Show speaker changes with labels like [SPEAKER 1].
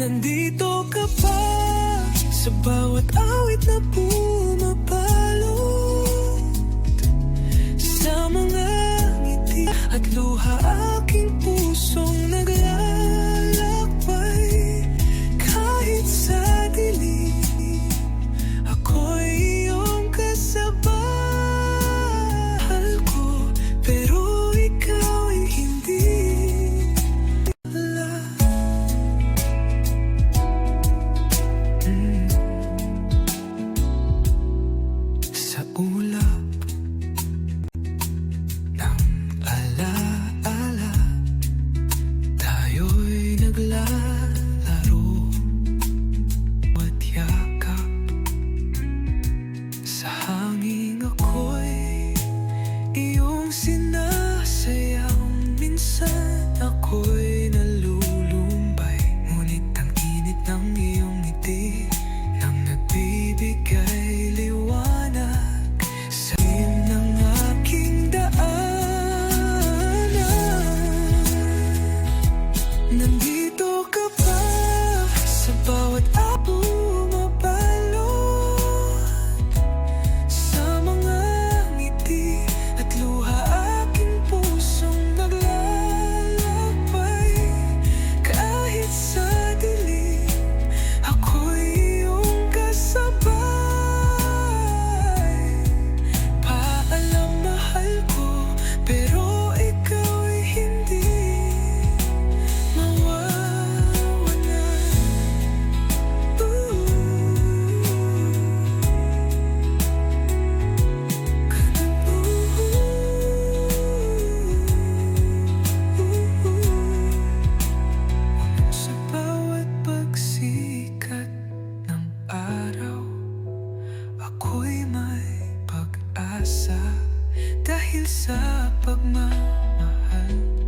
[SPEAKER 1] Nandito ka pa sa bawat awit na pumapalot, sa mga ngiti at luha aking pusong naglalakbay. Kahit sa dilim, ako'y iyong kasabay. Mahal ko, pero ikaw ay hindi. Sa ulap ng alaala, tayo'y naglalaro at yakap. Sa hangin ako'y iyong sinasayang. Minsan ako'y nalulumbay, ngunit ang init ng iyong ngiti nang nagbibigay liwanag sa lim ng aking daanan. Nandito ka pa sa bawat pumapalot, sa mga ngiti at luha aking pusong naglalakbay. Kahit sa dilim, ako'y iyong kasabay. Paalam, mahal ko, pero ikaw ay hindi mawawalan. Sa bawat pagsikat ng araw, ako'y may pag-asa dahil sa pagmamahal.